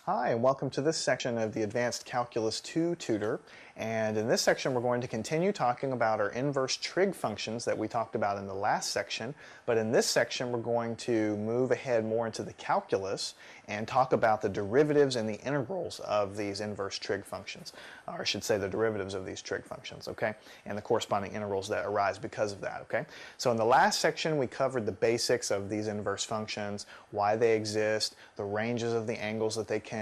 Hi, and welcome to this section of the Advanced Calculus 2 Tutor. And in this section we're going to continue talking about our inverse trig functions that we talked about in the last section. But in this section we're going to move ahead more into the calculus and talk about the derivatives and the integrals of these inverse trig functions. Or I should say the derivatives of these trig functions, okay? And the corresponding integrals that arise because of that, okay? So in the last section we covered the basics of these inverse functions, why they exist, the ranges of the angles that they can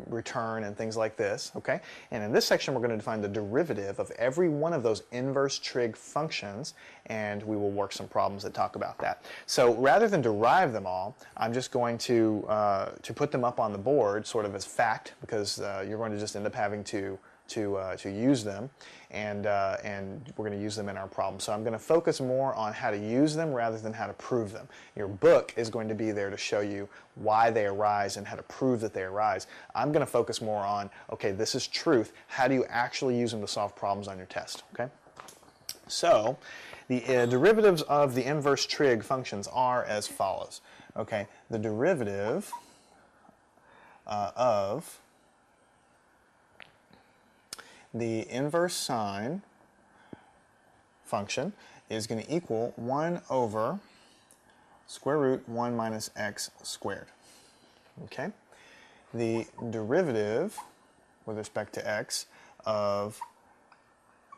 return and things like this, okay? And in this section we're going to define the derivative of every one of those inverse trig functions, and we will work some problems that talk about that. So rather than derive them all, I'm just going to put them up on the board sort of as fact, because you're going to just end up having to use them, and we're going to use them in our problem. So I'm going to focus more on how to use them rather than how to prove them. Your book is going to be there to show you why they arise and how to prove that they arise. I'm going to focus more on, okay, this is truth. How do you actually use them to solve problems on your test, okay? So the derivatives of the inverse trig functions are as follows, okay? The derivative of the inverse sine function is going to equal 1 over square root 1 minus x squared. Okay? The derivative with respect to x of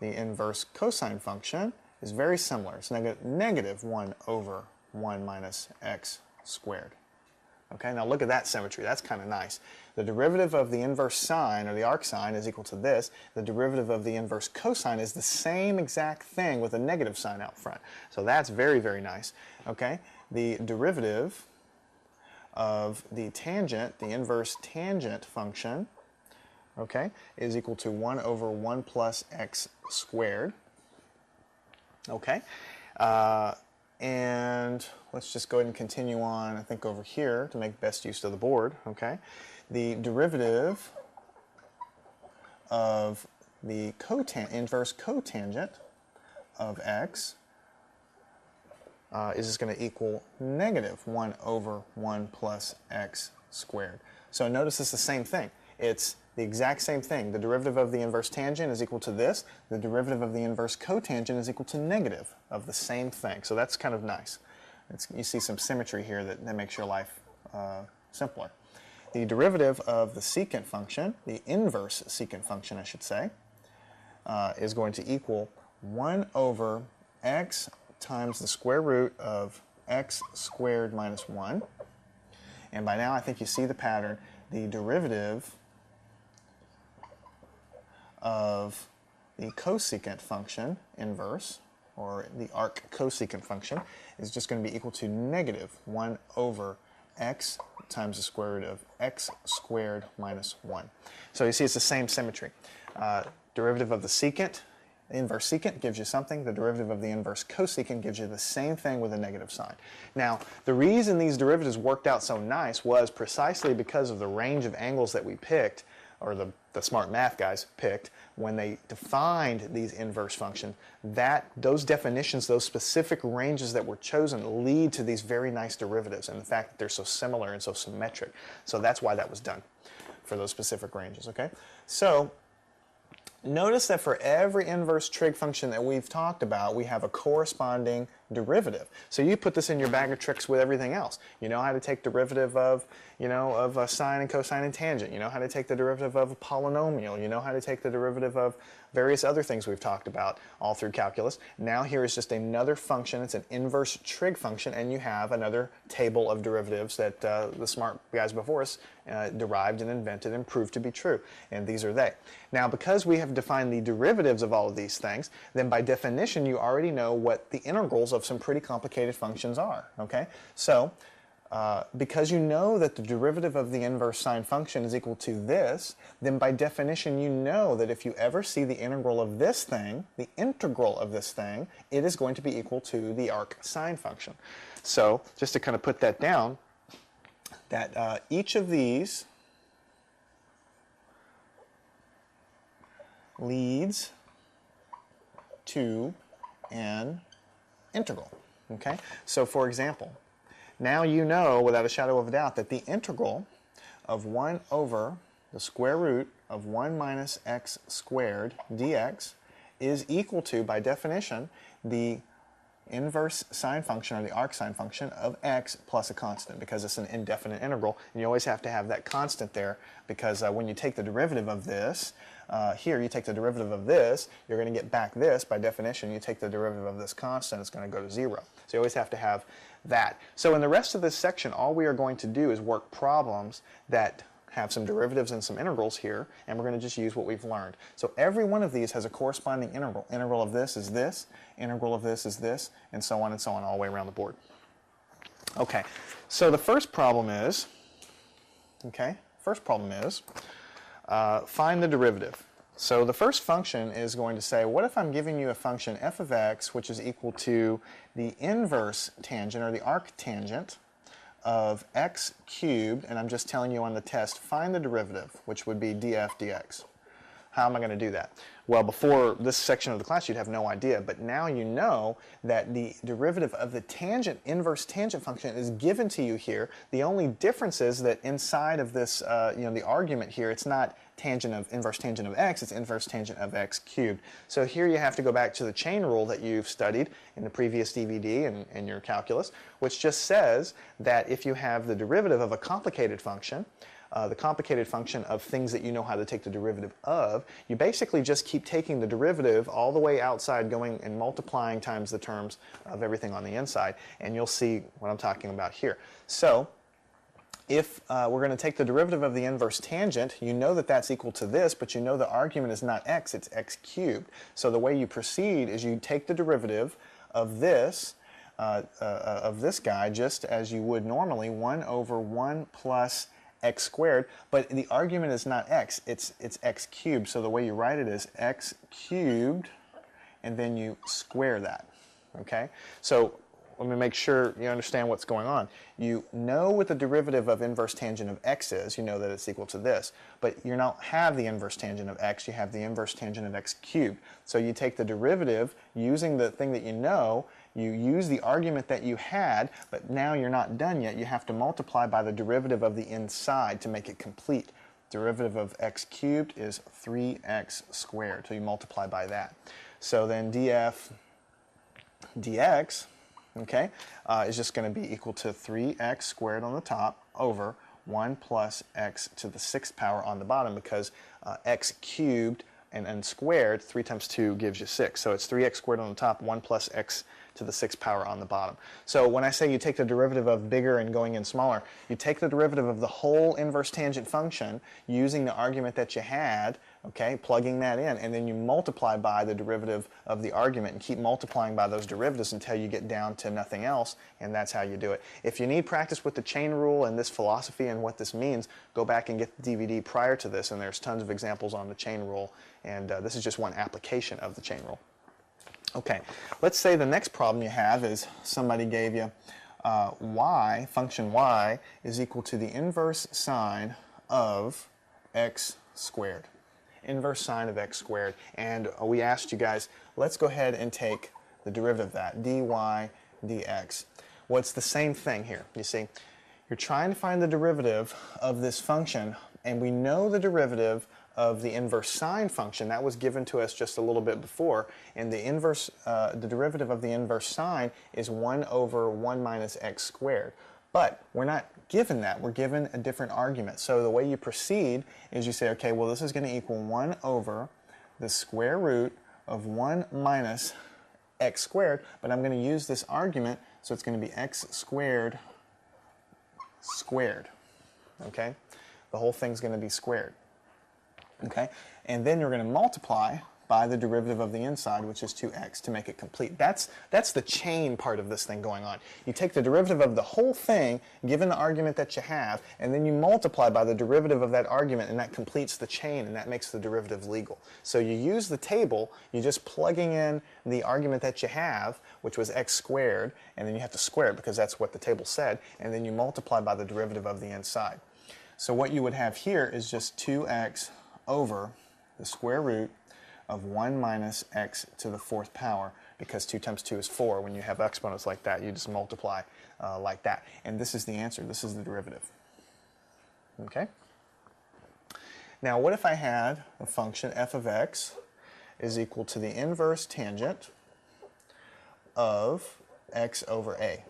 the inverse cosine function is very similar. It's negative 1 over 1 minus x squared. Okay, now look at that symmetry. That's kind of nice. The derivative of the inverse sine, or the arc sine, is equal to this. The derivative of the inverse cosine is the same exact thing with a negative sign out front. So that's very, very nice. Okay, the derivative of the tangent, the inverse tangent function, okay, is equal to 1 over 1 plus x squared. Okay. And let's just go ahead and continue on, I think, over here to make best use of the board, okay? The derivative of the inverse cotangent of x is just going to equal negative 1 over 1 plus x squared. So notice it's the same thing. It's the exact same thing. The derivative of the inverse tangent is equal to this. The derivative of the inverse cotangent is equal to negative of the same thing. So that's kind of nice. You see some symmetry here that makes your life simpler. The derivative of the secant function, the inverse secant function I should say, is going to equal 1 over x times the square root of x squared minus 1. And by now I think you see the pattern. The derivative of the cosecant function inverse, or the arc cosecant function, is just going to be equal to negative 1 over x times the square root of x squared minus 1. So you see it's the same symmetry. Derivative of the secant, inverse secant gives you something. The derivative of the inverse cosecant gives you the same thing with a negative sign. Now, the reason these derivatives worked out so nice was precisely because of the range of angles that we picked, or the smart math guys picked, when they defined these inverse functions. Those definitions, those specific ranges that were chosen lead to these very nice derivatives, and the fact that they're so similar and so symmetric. So that's why that was done, for those specific ranges, okay? So notice that for every inverse trig function that we've talked about, we have a corresponding derivative. So you put this in your bag of tricks with everything else. You know how to take derivative of, of sine and cosine and tangent. You know how to take the derivative of a polynomial. You know how to take the derivative of various other things we've talked about all through calculus. Now here is just another function. It's an inverse trig function, and you have another table of derivatives that the smart guys before us derived and invented and proved to be true. And these are they. Now, because we have defined the derivatives of all of these things, then by definition you already know what the integrals of some pretty complicated functions are, okay? So, because you know that the derivative of the inverse sine function is equal to this, then by definition you know that if you ever see the integral of this thing, the integral of this thing, it is going to be equal to the arc sine function. So, just to kind of put that down, that each of these leads to an integral, okay? So for example, now you know without a shadow of a doubt that the integral of 1 over the square root of 1 minus x squared dx is equal to, by definition, the inverse sine function or the arc sine function of x plus a constant, because it's an indefinite integral, and you always have to have that constant there, because when you take the derivative of this, here you take the derivative of this, you're going to get back this. By definition, you take the derivative of this constant, it's going to go to 0. So you always have to have that. So in the rest of this section, all we are going to do is work problems that have some derivatives and some integrals here, and we're going to just use what we've learned. So every one of these has a corresponding integral. Integral of this is this, integral of this is this, and so on all the way around the board. Okay, so the first problem is, find the derivative. So the first function is going to say, what if I'm giving you a function f of x, which is equal to the inverse tangent or the arctangent of x cubed, and I'm just telling you on the test, find the derivative, which would be df dx. How am I going to do that? Well, before this section of the class, you'd have no idea, but now you know that the derivative of the tangent, inverse tangent function is given to you here. The only difference is that inside of this, the argument here, it's not inverse tangent of x, it's inverse tangent of x cubed. So here you have to go back to the chain rule that you've studied in the previous DVD and in your calculus, which just says that if you have the derivative of a complicated function, the complicated function of things that you know how to take the derivative of, you basically just keep taking the derivative all the way outside, going and multiplying times the terms of everything on the inside, and you'll see what I'm talking about here. So if we're going to take the derivative of the inverse tangent, you know that that's equal to this, but you know the argument is not x, it's x cubed. So the way you proceed is you take the derivative of this guy just as you would normally, 1 over 1 plus x squared, but the argument is not x, it's x cubed. So the way you write it is x cubed, and then you square that. Okay? So let me make sure you understand what's going on. You know what the derivative of inverse tangent of x is. You know that it's equal to this. But you don't have the inverse tangent of x. You have the inverse tangent of x cubed. So you take the derivative using the thing that you know. You use the argument that you had, but now you're not done yet. You have to multiply by the derivative of the inside to make it complete. Derivative of x cubed is 3x squared. So you multiply by that. So then df dx, okay, is just going to be equal to 3x squared on the top over 1 plus x to the 6th power on the bottom, because x cubed and squared, 3 times 2 gives you 6. So it's 3x squared on the top, 1 plus x to the 6th power on the bottom. So when I say you take the derivative of bigger and going in smaller, you take the derivative of the whole inverse tangent function using the argument that you had, okay, plugging that in, and then you multiply by the derivative of the argument and keep multiplying by those derivatives until you get down to nothing else, and that's how you do it. If you need practice with the chain rule and this philosophy and what this means, go back and get the DVD prior to this, and there's tons of examples on the chain rule, and this is just one application of the chain rule. Okay, let's say the next problem you have is somebody gave you function y is equal to the inverse sine of x squared. Inverse sine of x squared. And we asked you guys, let's go ahead and take the derivative of that, dy dx. Well, it's the same thing here. You see, you're trying to find the derivative of this function, and we know the derivative of the inverse sine function. That was given to us just a little bit before, and the derivative of the inverse sine is 1 over 1 minus x squared. But we're not given that. We're given a different argument. So the way you proceed is you say, okay, well, this is going to equal 1 over the square root of 1 minus x squared, but I'm going to use this argument, so it's going to be x squared squared. Okay? The whole thing's going to be squared. Okay? And then you're going to multiply by the derivative of the inside, which is 2x, to make it complete. That's the chain part of this thing going on. You take the derivative of the whole thing, given the argument that you have, and then you multiply by the derivative of that argument, and that completes the chain, and that makes the derivative legal. So you use the table, you're just plugging in the argument that you have, which was x squared, and then you have to square it because that's what the table said, and then you multiply by the derivative of the inside. So what you would have here is just 2x over the square root of 1 minus x to the 4th power, because 2 times 2 is 4. When you have exponents like that, you just multiply like that. And this is the answer. This is the derivative. Okay? Now, what if I had a function f of x is equal to the inverse tangent of x over a?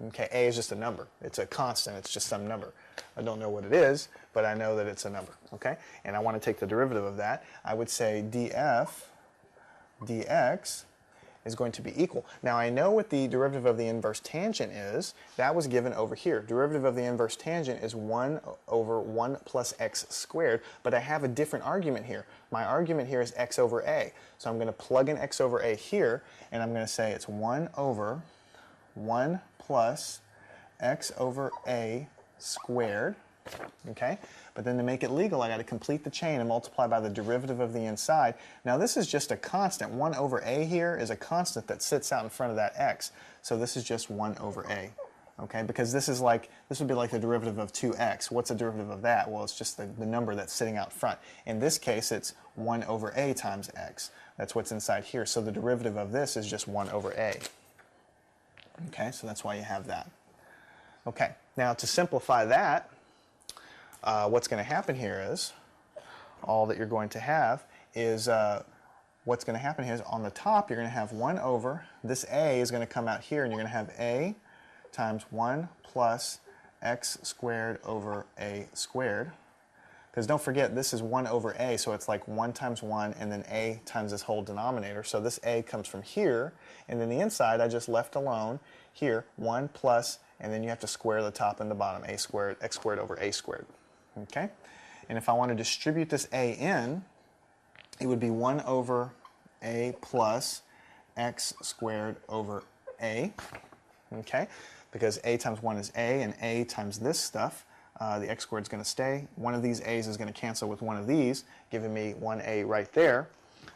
Okay, a is just a number. It's a constant. It's just some number. I don't know what it is, but I know that it's a number. Okay, and I want to take the derivative of that. I would say df dx is going to be equal. Now I know what the derivative of the inverse tangent is. That was given over here. Derivative of the inverse tangent is 1 over 1 plus x squared, but I have a different argument here. My argument here is x over a. So I'm going to plug in x over a here, and I'm going to say it's 1 over 1 plus x over a squared. Okay, but then to make it legal, I got to complete the chain and multiply by the derivative of the inside. Now this is just a constant. 1 over a here is a constant that sits out in front of that x. So this is just 1 over a. Okay, because this would be like the derivative of 2x. What's the derivative of that? Well, it's just the number that's sitting out front. In this case, it's 1 over a times x. That's what's inside here. So the derivative of this is just 1 over a. Okay, so that's why you have that. Okay, now to simplify that, what's going to happen here is, all that you're going to have is, what's going to happen here is on the top you're going to have 1 over, this a is going to come out here and you're going to have a times 1 plus x squared over a squared. Because don't forget, this is 1 over a, so it's like 1 times 1 and then a times this whole denominator. So this a comes from here, and then the inside I just left alone here, 1 plus, and then you have to square the top and the bottom, a squared, x squared over a squared. Okay? And if I want to distribute this a in, it would be 1 over a plus x squared over a. Okay? Because a times 1 is a, and a times this stuff, the x squared is going to stay. One of these a's is going to cancel with one of these, giving me 1a right there.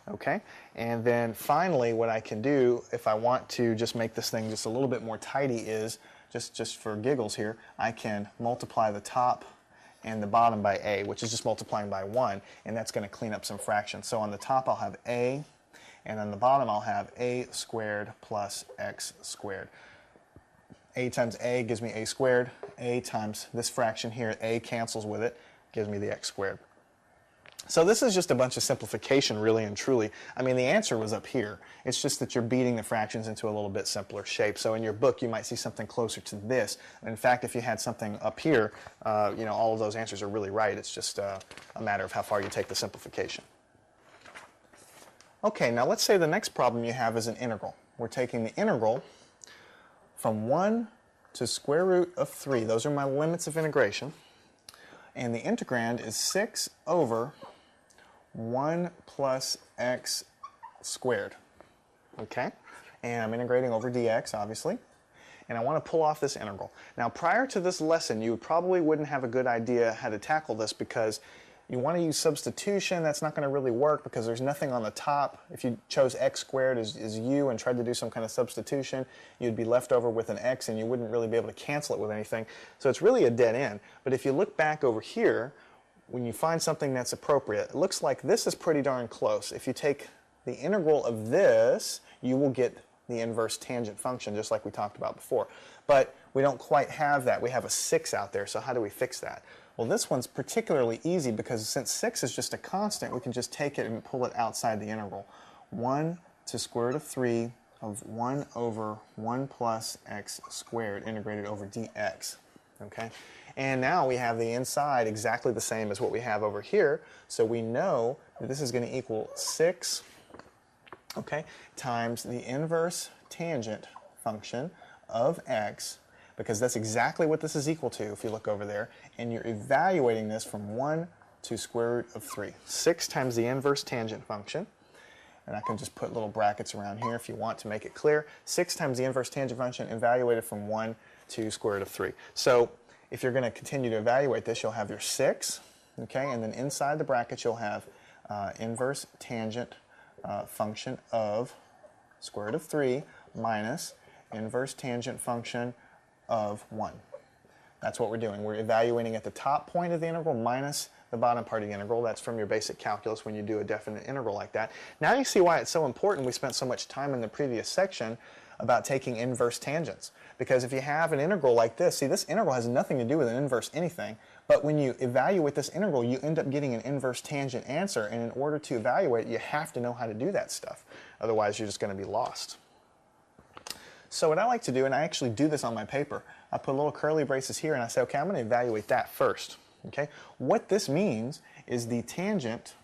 Okay? And then finally, what I can do, if I want to just make this thing just a little bit more tidy, is, just for giggles here, I can multiply the top and the bottom by a, which is just multiplying by 1, and that's going to clean up some fractions. So on the top I'll have a, and on the bottom I'll have a squared plus x squared. A times a gives me a squared. A times this fraction here, a cancels with it, gives me the x squared. So this is just a bunch of simplification, really and truly. I mean, the answer was up here. It's just that you're beating the fractions into a little bit simpler shape. So in your book, you might see something closer to this. In fact, if you had something up here, you know, all of those answers are really right. It's just a matter of how far you take the simplification. Okay, now let's say the next problem you have is an integral. We're taking the integral from 1 to square root of 3. Those are my limits of integration. And the integrand is 6 over 1 plus x squared. Okay? And I'm integrating over dx, obviously. And I want to pull off this integral. Now, prior to this lesson, you probably wouldn't have a good idea how to tackle this because you want to use substitution. That's not going to really work because there's nothing on the top. If you chose x squared as u and tried to do some kind of substitution, you'd be left over with an x and you wouldn't really be able to cancel it with anything. So it's really a dead end. But if you look back over here, when you find something that's appropriate, it looks like this is pretty darn close. If you take the integral of this, you will get the inverse tangent function just like we talked about before. But we don't quite have that. We have a 6 out there, so how do we fix that? Well, this one's particularly easy because since 6 is just a constant, we can just take it and pull it outside the integral. 1 to square root of 3 of 1 over 1 plus x squared integrated over dx. Okay? And now we have the inside exactly the same as what we have over here, so we know that this is going to equal 6, okay, times the inverse tangent function of x, because that's exactly what this is equal to if you look over there, and you're evaluating this from 1 to square root of 3. 6 times the inverse tangent function, and I can just put little brackets around here if you want to make it clear. 6 times the inverse tangent function evaluated from 1 to square root of 3. So if you're going to continue to evaluate this, you'll have your 6, okay, and then inside the brackets you'll have inverse tangent function of square root of 3 minus inverse tangent function of 1. That's what we're doing. We're evaluating at the top point of the integral minus the bottom part of the integral. That's from your basic calculus when you do a definite integral like that. Now you see why it's so important. We spent so much time in the previous section about taking inverse tangents. Because if you have an integral like this, see, this integral has nothing to do with an inverse anything. But when you evaluate this integral, you end up getting an inverse tangent answer, and in order to evaluate, you have to know how to do that stuff. Otherwise, you're just going to be lost. So what I like to do, and I actually do this on my paper, I put little curly braces here, and I say, okay, I'm going to evaluate that first. Okay? What this means is the tangent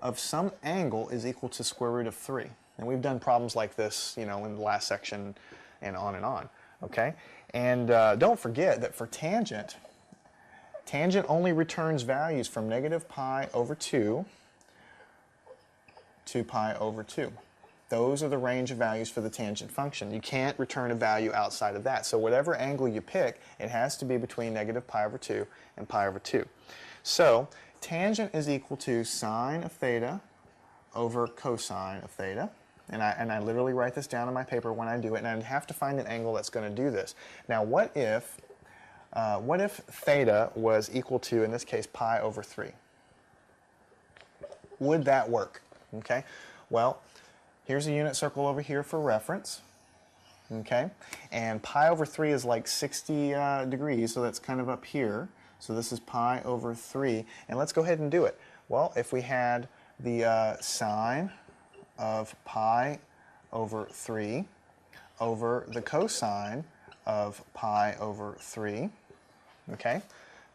of some angle is equal to square root of 3. And we've done problems like this, you know, in the last section and on and on. Okay? And don't forget that for tangent, tangent only returns values from negative pi over 2 to pi over 2. Those are the range of values for the tangent function. You can't return a value outside of that. So whatever angle you pick, it has to be between negative pi over 2 and pi over 2. So tangent is equal to sine of theta over cosine of theta. And I literally write this down on my paper when I do it, and I have to find an angle that's going to do this. Now what if theta was equal to, in this case, pi over 3? Would that work? Okay. Well, here's a unit circle over here for reference. Okay. And pi over 3 is like 60 degrees, so that's kind of up here. So this is pi over 3. And let's go ahead and do it. Well, if we had the sine of pi over 3 over the cosine of pi over 3, okay?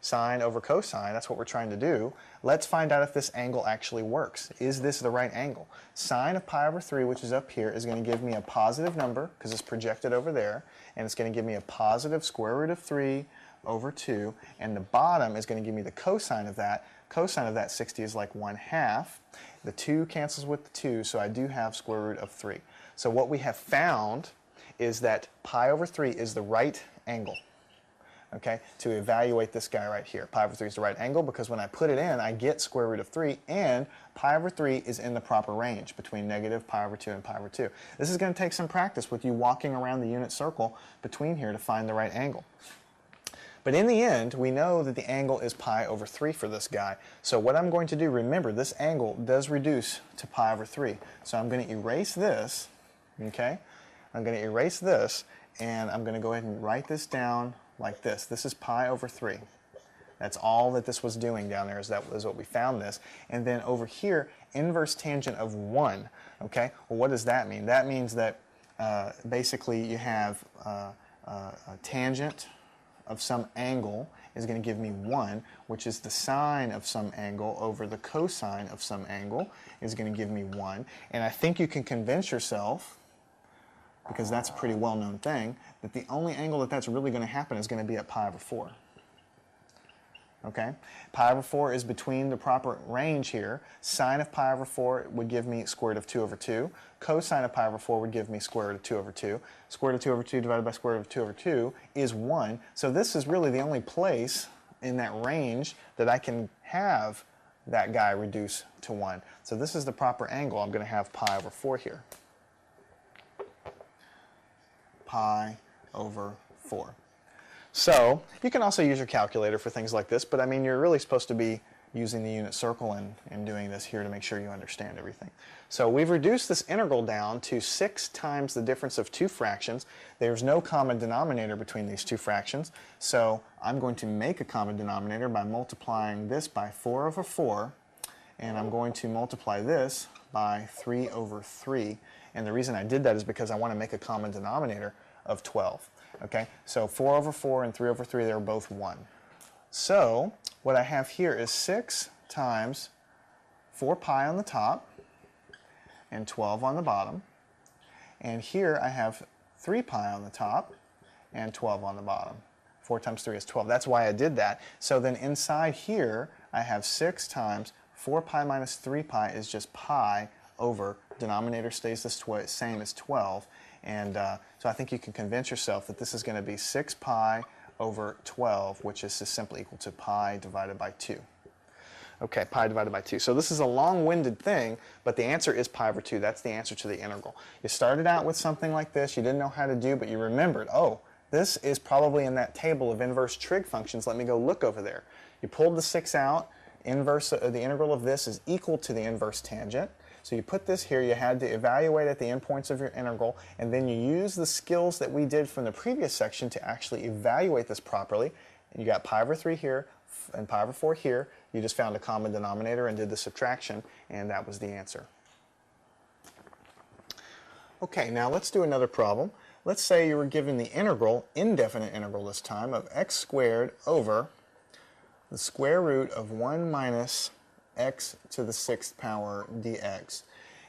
Sine over cosine, that's what we're trying to do. Let's find out if this angle actually works. Is this the right angle? Sine of pi over 3, which is up here, is going to give me a positive number because it's projected over there, and it's going to give me a positive square root of 3 over 2, and the bottom is going to give me the cosine of that. Cosine of that 60 is like 1/2. The 2 cancels with the 2, so I do have square root of 3. So what we have found is that pi over 3 is the right angle, okay, to evaluate this guy right here. Pi over 3 is the right angle because when I put it in, I get square root of 3, and pi over 3 is in the proper range between negative pi over 2 and pi over 2. This is going to take some practice with you walking around the unit circle between here to find the right angle. But in the end, we know that the angle is pi over 3 for this guy. So what I'm going to do, remember, this angle does reduce to pi over 3. So I'm going to erase this, okay? I'm going to erase this, and I'm going to go ahead and write this down like this. This is pi over 3. That's all that this was doing down there, is that was what we found this. And then over here, inverse tangent of 1, okay? Well, what does that mean? That means that basically you have a tangent of some angle is going to give me 1, which is the sine of some angle over the cosine of some angle is going to give me 1. And I think you can convince yourself, because that's a pretty well-known thing, that the only angle that's really going to happen is going to be at pi over 4. Okay? Pi over 4 is between the proper range here. Sine of pi over 4 would give me square root of 2 over 2. Cosine of pi over 4 would give me square root of 2 over 2. Square root of 2 over 2 divided by square root of 2 over 2 is 1. So this is really the only place in that range that I can have that guy reduce to 1. So this is the proper angle. I'm going to have pi over 4 here. Pi over 4. So you can also use your calculator for things like this, but I mean, you're really supposed to be using the unit circle and doing this here to make sure you understand everything. So we've reduced this integral down to 6 times the difference of 2 fractions. There's no common denominator between these 2 fractions, so I'm going to make a common denominator by multiplying this by 4 over 4, and I'm going to multiply this by 3 over 3. And the reason I did that is because I want to make a common denominator of 12. Okay, so 4 over 4 and 3 over 3, they're both 1. So what I have here is 6 times 4 pi on the top and 12 on the bottom. And here I have 3 pi on the top and 12 on the bottom. 4 times 3 is 12. That's why I did that. So then inside here, I have 6 times 4 pi minus 3 pi is just pi over, denominator stays the same as 12. And so I think you can convince yourself that this is going to be 6 pi over 12, which is just simply equal to pi divided by 2. Okay, pi divided by 2. So this is a long-winded thing, but the answer is pi over 2. That's the answer to the integral. You started out with something like this you didn't know how to do, but you remembered, oh, this is probably in that table of inverse trig functions. Let me go look over there. You pulled the 6 out. Inverse, the integral of this is equal to the inverse tangent. So you put this here, you had to evaluate at the endpoints of your integral, and then you use the skills that we did from the previous section to actually evaluate this properly. And you got pi over 3 here, and pi over 4 here. You just found a common denominator and did the subtraction, and that was the answer. Okay, now let's do another problem. Let's say you were given the integral, indefinite integral this time, of x squared over the square root of 1 minus x to the 6th power dx.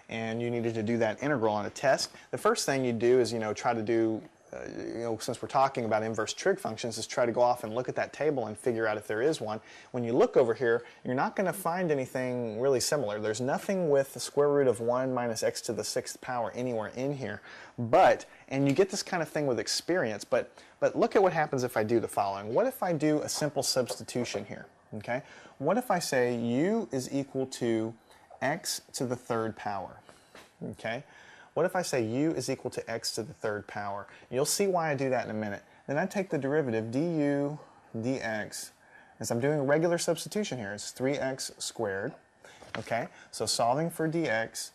And you needed to do that integral on a test. The first thing you do is, try to do, since we're talking about inverse trig functions, is try to go off and look at that table and figure out if there is one. When you look over here, you're not going to find anything really similar. There's nothing with the square root of 1 minus x to the 6th power anywhere in here. And you get this kind of thing with experience, but look at what happens if I do the following. What if I do a simple substitution here? Okay? What if I say u is equal to x to the 3rd power? Okay? What if I say u is equal to x to the 3rd power? You'll see why I do that in a minute. Then I take the derivative du dx, as I'm doing a regular substitution here, it's 3x squared. Okay? So solving for dx,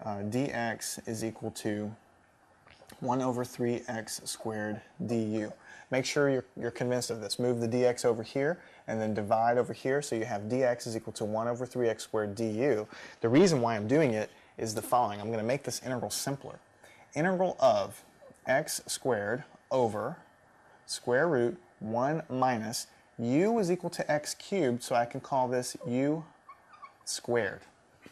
dx is equal to 1 over 3x squared du. Make sure you're convinced of this. Move the dx over here and then divide over here, so you have dx is equal to 1 over 3x squared du. The reason why I'm doing it is the following. I'm going to make this integral simpler. Integral of x squared over square root 1 minus u is equal to x cubed, so I can call this u squared.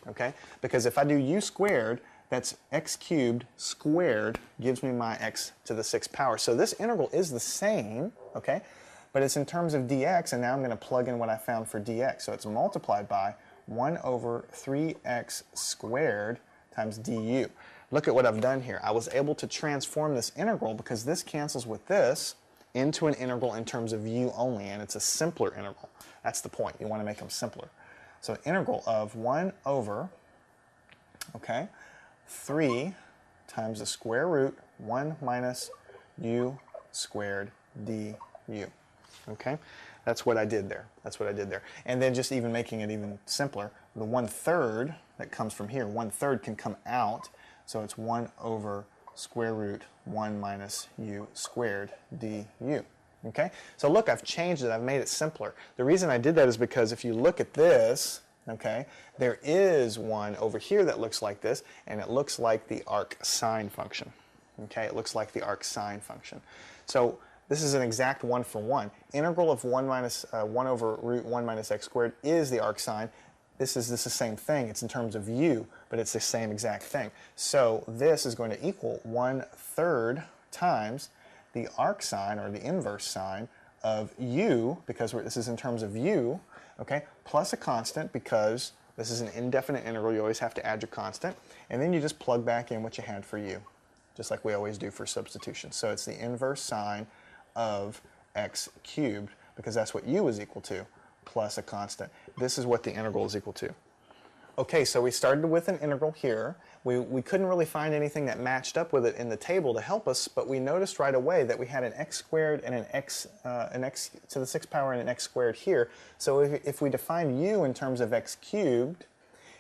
Okay? Because if I do u squared, that's x cubed squared gives me my x to the 6th power. So this integral is the same, okay? But it's in terms of dx, and now I'm going to plug in what I found for dx. So it's multiplied by 1 over 3x squared times du. Look at what I've done here. I was able to transform this integral, because this cancels with this, into an integral in terms of u only, and it's a simpler integral. That's the point. You want to make them simpler. So integral of 1 over, okay, 3 times the square root 1 minus u squared du. Okay? That's what I did there. That's what I did there. And then just even making it even simpler, the 1/3 that comes from here, 1/3 can come out, so it's 1 over square root 1 minus u squared du. Okay? So look, I've changed it. I've made it simpler. The reason I did that is because if you look at this, okay, there is one over here that looks like this, and it looks like the arc sine function. Okay, it looks like the arc sine function. So this is an exact one-for-one. Integral of 1 over root 1 minus x squared is the arc sine. This is the same thing. It's in terms of u, but it's the same exact thing. So this is going to equal 1/3 times the arc sine, or the inverse sine, of u, because this is in terms of u, okay, plus a constant, because this is an indefinite integral. You always have to add your constant, and then you just plug back in what you had for u, just like we always do for substitution. So it's the inverse sine of x cubed, because that's what u is equal to, plus a constant. This is what the integral is equal to. Okay, so we started with an integral here. We couldn't really find anything that matched up with it in the table to help us, but we noticed right away that we had an x squared and an x to the 6th power and an x squared here. So if we define u in terms of x cubed,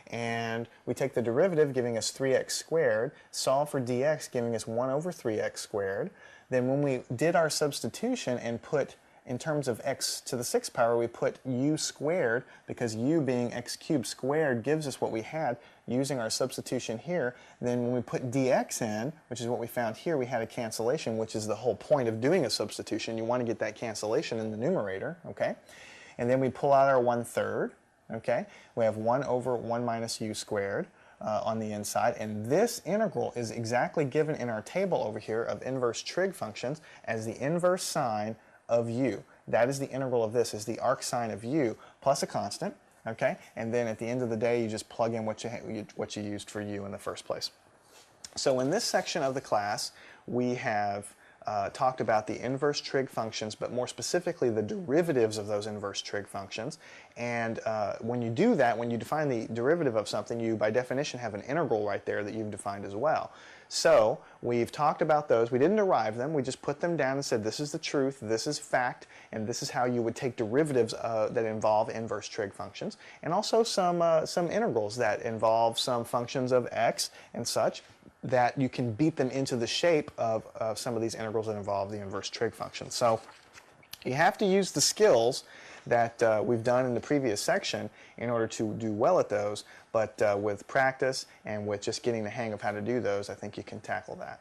and we take the derivative giving us 3x squared, solve for dx giving us 1 over 3x squared, then when we did our substitution and put in terms of x to the 6th power, we put u squared, because u being x cubed squared gives us what we had using our substitution here. Then when we put dx in, which is what we found here, we had a cancellation, which is the whole point of doing a substitution. You want to get that cancellation in the numerator, okay? And then we pull out our 1/3, okay? We have 1 over 1 minus u squared on the inside, and this integral is exactly given in our table over here of inverse trig functions as the inverse sine of u. That is the integral of this, is the arc sine of u plus a constant, okay? And then at the end of the day, you just plug in what you used for u in the first place. So in this section of the class, we have talked about the inverse trig functions, but more specifically the derivatives of those inverse trig functions. And when you do that, when you define the derivative of something, you by definition have an integral right there that you've defined as well. So we've talked about those. We didn't derive them. We just put them down and said this is the truth, this is fact, and this is how you would take derivatives that involve inverse trig functions, and also some integrals that involve some functions of x and such, that you can beat them into the shape of some of these integrals that involve the inverse trig function. So you have to use the skills that we've done in the previous section in order to do well at those, but with practice and with just getting the hang of how to do those, I think you can tackle that.